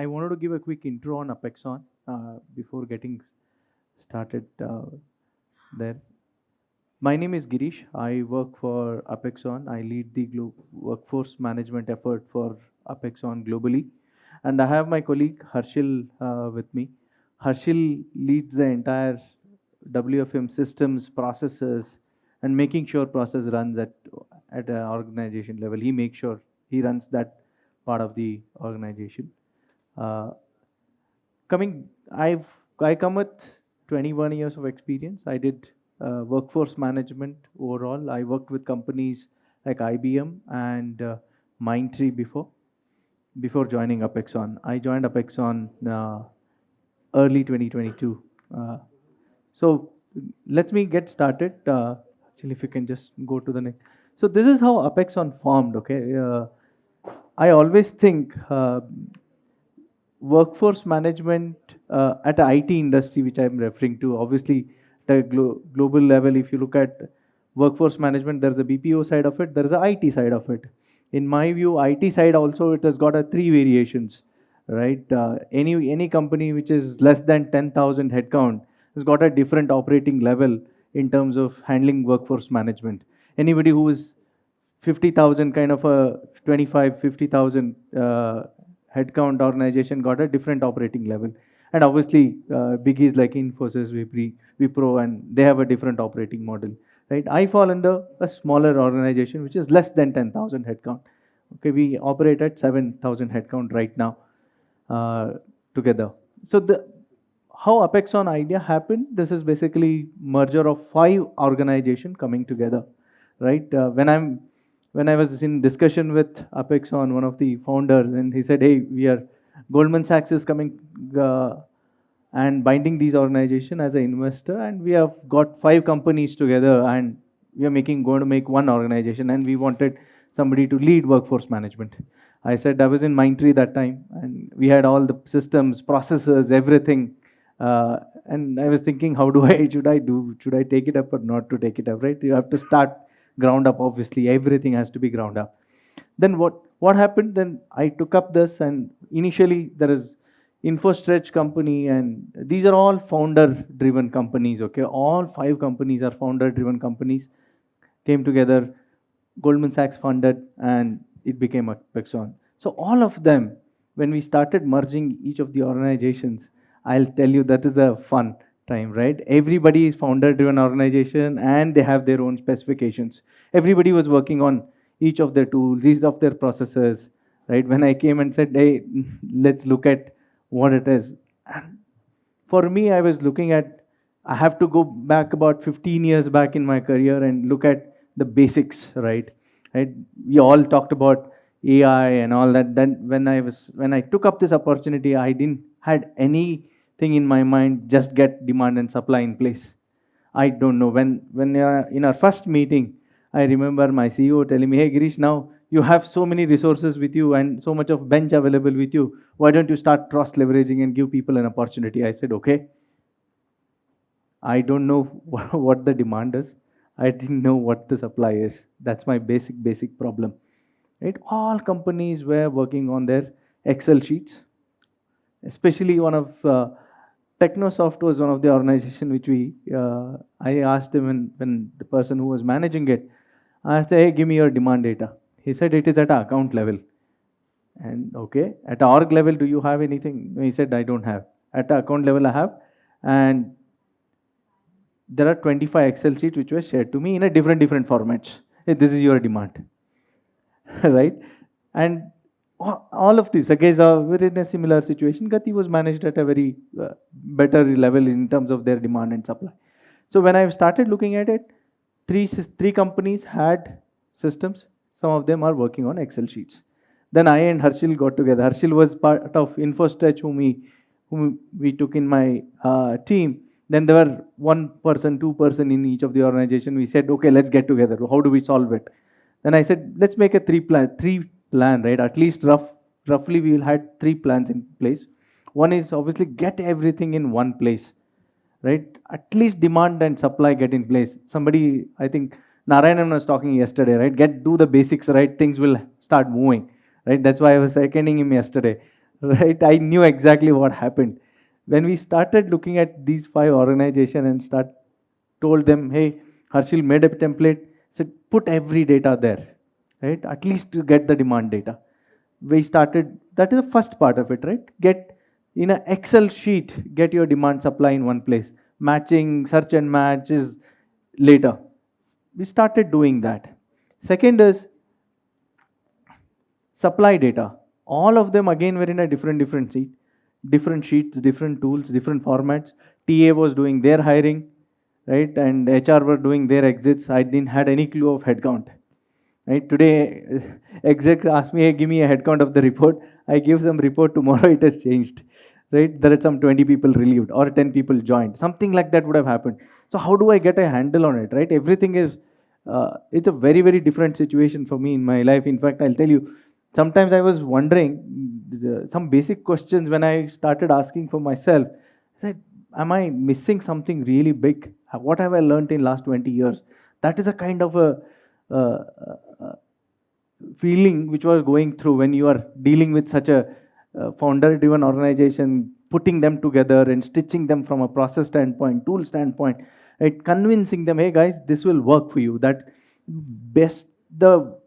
I wanted to give a quick intro on Apexon before getting started there. My name is Girish. I work for Apexon. I lead the workforce management effort for Apexon globally. And I have my colleague Harshil with me. Harshil leads the entire WFM systems, processes, and making sure process runs at an organization level. He makes sure he runs that part of the organization. Uh, coming, I come with 21 years of experience. I did workforce management overall. I worked with companies like IBM and Mindtree before joining Apexon. I joined Apexon early 2022. So let me get started. Actually, if you can just go to the next. So this is how Apexon formed. Okay, I always think workforce management at the IT industry, which I'm referring to, obviously at a global level, if you look at workforce management, there's a BPO side of it, there's a IT side of it. In my view, IT side also, it has got a three variations, right? Any company which is less than 10,000 headcount has got a different operating level in terms of handling workforce management. Anybody who is 50,000 kind of a 25, 50,000 headcount organization got a different operating level. And obviously, biggies like Infosys, Wipro, and they have a different operating model, right? I fall under a smaller organization, which is less than 10,000 headcount. Okay, we operate at 7,000 headcount right now together. So how Apexon idea happened, this is basically merger of 5 organization coming together, right? When I was in discussion with Apexon, one of the founders, and he said, "Hey, we are Goldman Sachs is coming and binding these organization as an investor, and we have got 5 companies together, and we are going to make one organization, and we wanted somebody to lead workforce management." I said I was in Mindtree that time, and we had all the systems, processes, everything. And I was thinking, how do I should I take it up or not to take it up, right? You have to start ground up, obviously. Everything has to be ground up. Then what happened? Then I took up this, and initially there is InfoStretch company, and these are all founder-driven companies. Okay, all 5 companies are founder-driven companies. Came together, Goldman Sachs funded, and it became Apexon. So all of them, when we started merging each of the organizations, I'll tell you that is a fun time, right? Everybody is founder-driven organization, and they have their own specifications. Everybody was working on each of their tools, each of their processes, right? When I came and said, "Hey, let's look at what it is," and for me, I was looking at. I have to go back about 15 years back in my career and look at the basics, right? Right? We all talked about AI and all that. Then when I took up this opportunity, I didn't had anything in my mind. Just get demand and supply in place. I don't know when in our first meeting, I remember my CEO telling me, "Hey Girish, now you have so many resources with you and so much of bench available with you. Why don't you start cross leveraging and give people an opportunity?" I said, "Okay." I don't know what the demand is. I didn't know what the supply is. That's my basic problem. Right? All companies were working on their Excel sheets. Especially one of Technosoft was one of the organization which I asked him when the person who was managing it, I asked, "Hey, give me your demand data." He said it is at an account level. And okay, at org level, do you have anything? He said, "I don't have." At the account level, I have. And there are 25 Excel sheets which were shared to me in a different formats. Hey, this is your demand, right? And all of this, again, we're in a similar situation. Gati was managed at a very better level in terms of their demand and supply. So when I started looking at it, three companies had systems. Some of them are working on Excel sheets. Then I and Harshil got together. Harshil was part of InfoStretch, whom we took in my team. Then there were 1 person, 2 person in each of the organization. We said, "Okay, let's get together. How do we solve it?" Then I said, "Let's make a three plan, right? At least roughly we will have 3 plans in place. One is obviously get everything in one place, right? At least demand and supply get in place." Somebody, I think Narayanan was talking yesterday, right? Do the basics, right? Things will start moving, right? That's why I was seconding him yesterday, right? I knew exactly what happened. When we started looking at these five organizations and told them, hey, Harshil made a template, said put every data there, right? At least to get the demand data. We started, that is the first part of it, right? Get in an Excel sheet, get your demand supply in one place. Matching, search and match is later. We started doing that. Second is supply data. All of them again were in a different sheets, different tools, different formats. TA was doing their hiring, right, and HR were doing their exits. I didn't had any clue of headcount. Right today, exec asked me, hey, give me a headcount of the report. I give them report tomorrow. It has changed, right? There are some 20 people relieved or 10 people joined. Something like that would have happened. So how do I get a handle on it, right? Everything is, it's a very, very different situation for me in my life. In fact, I'll tell you, sometimes I was wondering some basic questions when I started asking for myself. I said, am I missing something really big? What have I learned in last 20 years? That is a kind of a uh, uh, feeling which was going through when you are dealing with such a founder driven organization, putting them together and stitching them from a process standpoint, tool standpoint, right? Convincing them, hey guys, this will work for you. That best, the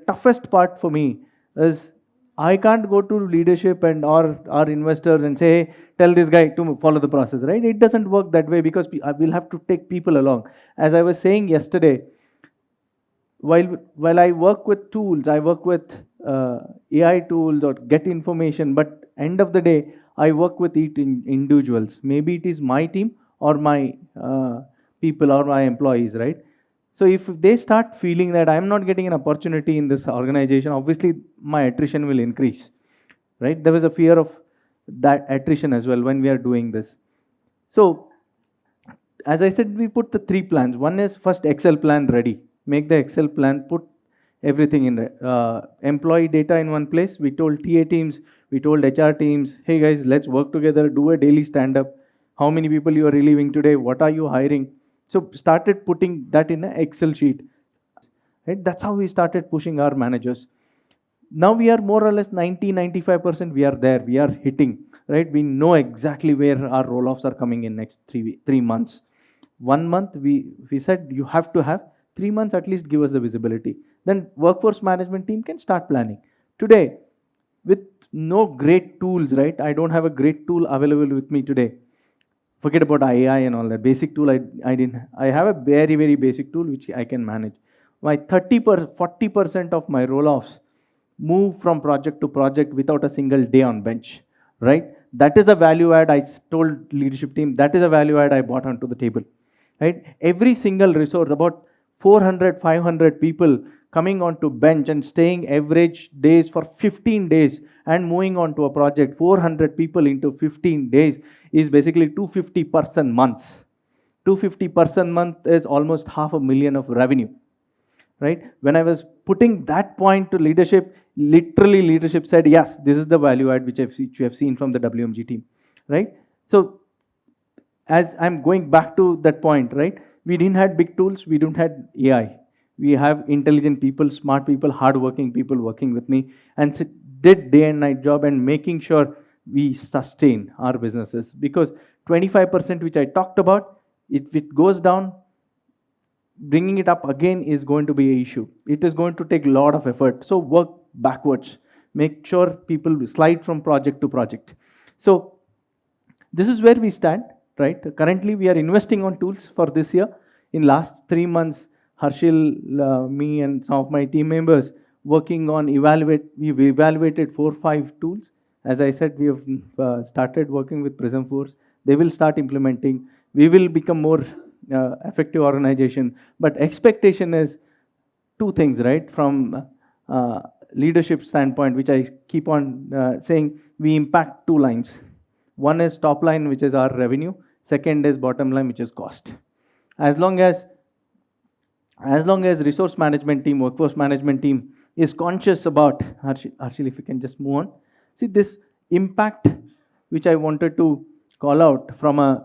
toughest part for me is I can't go to leadership and or our investors and say, hey, tell this guy to follow the process, right? It doesn't work that way because I will have to take people along. As I was saying yesterday, while I work with tools, I work with AI tools or get information, but end of the day, I work with it in individuals. Maybe it is my team or my people or my employees, right? So if they start feeling that I'm not getting an opportunity in this organization, obviously my attrition will increase, right? There was a fear of that attrition as well when we are doing this. So as I said, we put the three plans. One is first Excel plan ready. Make the Excel plan, put everything in there. Employee data in one place. We told TA teams, we told HR teams, hey guys, let's work together, do a daily stand up. How many people you are relieving today? What are you hiring? So started putting that in an Excel sheet. Right? That's how we started pushing our managers. Now we are more or less 90-95% we are there, we are hitting, right? We know exactly where our roll-offs are coming in next 3 months. 1 month we said you have to have 3 months at least, give us the visibility. Then workforce management team can start planning today with no great tools, right? I don't have a great tool available with me today. Forget about AI and all that basic tool. I didn't, I have a very, very basic tool which I can manage. My 40% of my roll-offs move from project to project without a single day on bench, right? That is a value add. I told leadership team that is a value add I brought onto the table, right? Every single resource, about 400, 500 people coming onto bench and staying average days for 15 days and moving on to a project, 400 people into 15 days is basically 250 person months. 250 person month is almost 500,000 of revenue, right? When I was putting that point to leadership, literally leadership said, yes, this is the value add which you have seen from the WMG team, right? So as I'm going back to that point, right? We didn't have big tools, we don't have AI. We have intelligent people, smart people, hardworking people working with me and did day and night job and making sure we sustain our businesses. Because 25% which I talked about, if it goes down, bringing it up again is going to be an issue. It is going to take a lot of effort. So work backwards. Make sure people slide from project to project. So this is where we stand, right? Currently, we are investing on tools for this year. In last 3 months, Harshil, me, and some of my team members working on we've evaluated 4-5 tools. As I said, we have started working with Prism Force. They will start implementing. We will become more effective organization. But expectation is two things, right? From leadership standpoint, which I keep on saying, we impact two lines. One is top line, which is our revenue. Second is bottom line, which is cost. As long as resource management team, workforce management team is conscious about, Harshil, if you can just move on. See this impact, which I wanted to call out from a,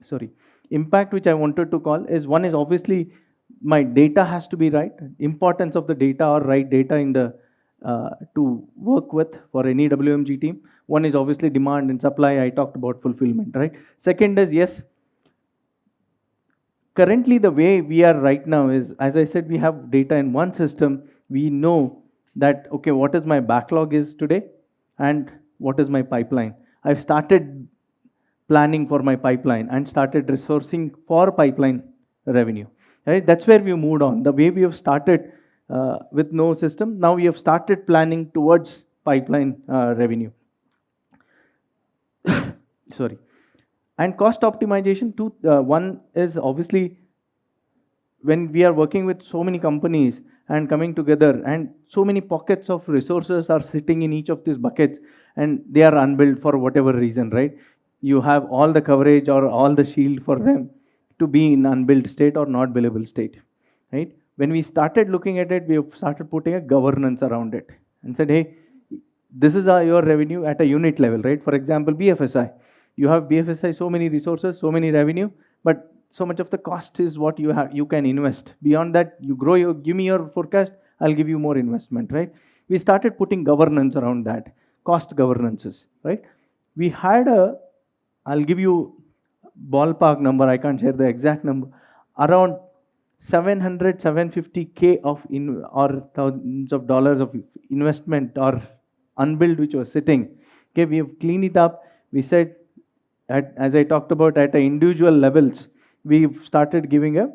sorry, impact which I wanted to call is, one is obviously my data has to be right. Importance of the data or right data in the to work with for any WMG team. One is obviously demand and supply. I talked about fulfillment, right? Second is, yes, currently the way we are right now is, as I said, we have data in one system. We know that, okay, what is my backlog is today and what is my pipeline. I've started planning for my pipeline and started resourcing for pipeline revenue, right? That's where we moved on. The way we have started with no system, now we have started planning towards pipeline revenue. Sorry. And cost optimization too. One is obviously when we are working with so many companies and coming together, and so many pockets of resources are sitting in each of these buckets, and they are unbilled for whatever reason, right? You have all the coverage or all the shield for them to be in unbilled state or not billable state, right? When we started looking at it, we have started putting a governance around it and said, hey, this is your revenue at a unit level, right? For example, BFSI. You have BFSI, so many resources, so many revenue, but so much of the cost is what you can invest. Beyond that, you grow, you give me your forecast, I'll give you more investment, right? We started putting governance around that, cost governances, right? We had I'll give you ballpark number, I can't share the exact number, around 700, 750K of or thousands of dollars of investment or unbilled which was sitting. Okay, we have cleaned it up. We said, as I talked about, at the individual levels, we've started giving a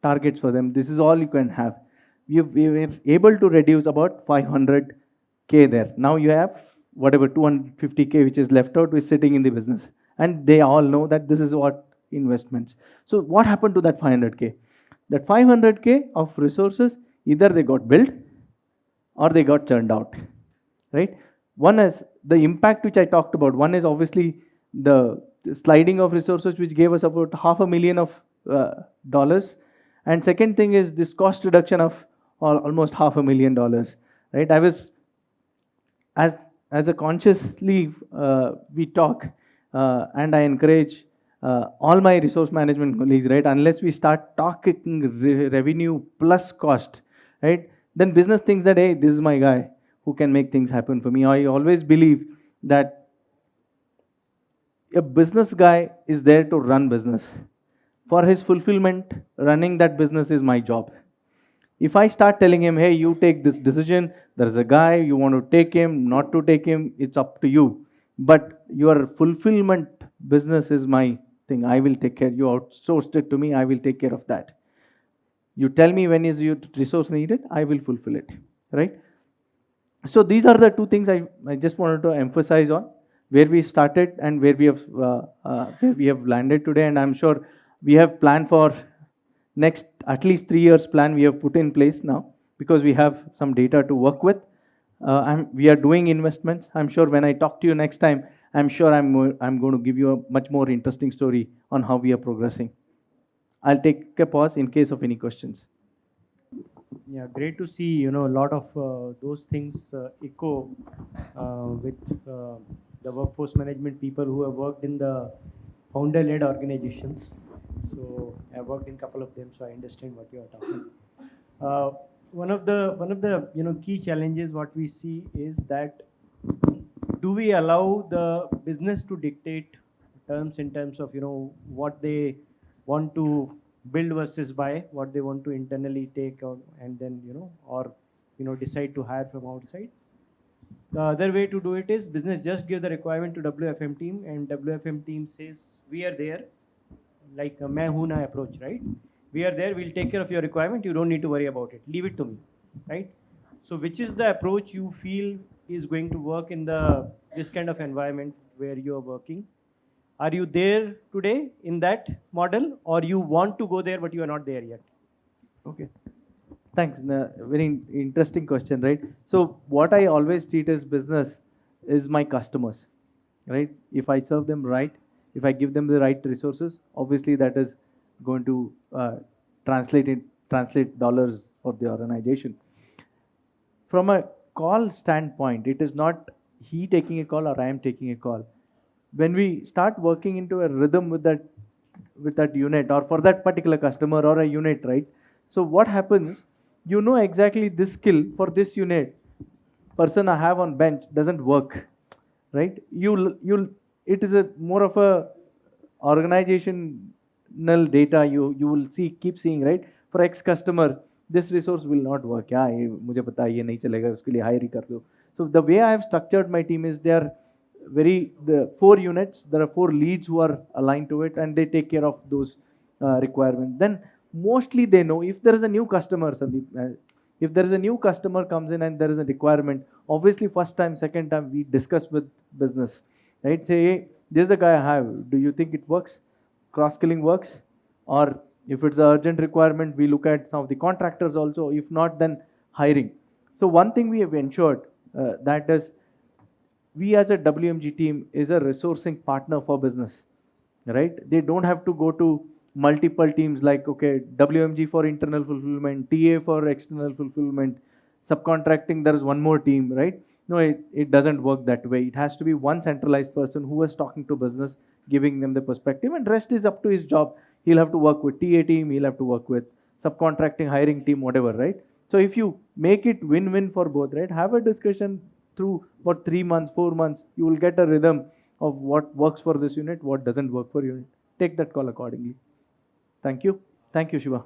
targets for them. This is all you can have. We were able to reduce about 500K there. Now you have whatever 250K which is left out is sitting in the business. And they all know that this is what investments. So what happened to that 500K? That 500K of resources, either they got built or they got churned out, right? One is the impact which I talked about. One is obviously the sliding of resources, which gave us about $500,000 of dollars. And second thing is this cost reduction of almost $500,000, right? I was, as a consciously we talk, and I encourage all my resource management colleagues, right? Unless we start talking revenue plus cost, right? Then business thinks that, hey, this is my guy who can make things happen for me. I always believe that a business guy is there to run business. For his fulfillment, running that business is my job. If I start telling him, hey, you take this decision, there's a guy, you want to take him, not to take him, it's up to you. But your fulfillment business is my thing. I will take care. You outsourced it to me, I will take care of that. You tell me when is your resource needed, I will fulfill it, right? So these are the two things I just wanted to emphasize on, where we started and where we have landed today. And I'm sure we have planned for next at least 3 years plan we have put in place now, because we have some data to work with. We are doing investments. I'm sure when I talk to you next time, I'm sure I'm going to give you a much more interesting story on how we are progressing. I'll take a pause in case of any questions. Yeah, great to see, a lot of those things echo with the workforce management people who have worked in the founder-led organizations. So I've worked in a couple of them, so I understand what you are talking. One of the key challenges what we see is that, do we allow the business to dictate terms in terms of what they want to build versus buy, what they want to internally take, and then or decide to hire from outside? The other way to do it is business just give the requirement to WFM team, and WFM team says we are there, like a main hu na approach, right? We are there, we'll take care of your requirement, you don't need to worry about it, leave it to me, right? So which is the approach you feel is going to work in this kind of environment where you are working? Are you there today in that model, or you want to go there but you are not there yet? Okay. Thanks. Very interesting question, right? So what I always treat as business is my customers, right? If I serve them right, if I give them the right resources, obviously that is going to translate dollars for the organization. From a call standpoint, it is not he taking a call or I am taking a call. When we start working into a rhythm with that unit or for that particular customer or a unit, right? So what happens? You know exactly this skill for this unit person I have on bench doesn't work, right? You'll it is a more of a organizational data. You will see, keep seeing, right? For X customer, this resource will not work. Yeah, मुझे पता है ये नहीं चलेगा, उसके लिए hire ही कर दो. So the way I have structured my team is they are the 4 units. There are 4 leads who are aligned to it, and they take care of those requirements. Then mostly they know if there is a new customer, Sandeep. If there is a new customer comes in and there is a requirement, obviously first time, second time we discuss with business, right? Say, hey, this is the guy I have. Do you think it works? Cross skilling works? Or if it's an urgent requirement, we look at some of the contractors also. If not, then hiring. So one thing we have ensured that is we as a WMG team is a resourcing partner for business, right? They don't have to go to multiple teams like, okay, WMG for internal fulfillment, TA for external fulfillment, subcontracting, there is one more team, right? No, it doesn't work that way. It has to be one centralized person who is talking to business, giving them the perspective, and rest is up to his job. He'll have to work with TA team, he'll have to work with subcontracting, hiring team, whatever, right? So if you make it win-win for both, right? Have a discussion through for 3 months, 4 months, you will get a rhythm of what works for this unit, what doesn't work for unit. Take that call accordingly. Thank you. Thank you, Shiva.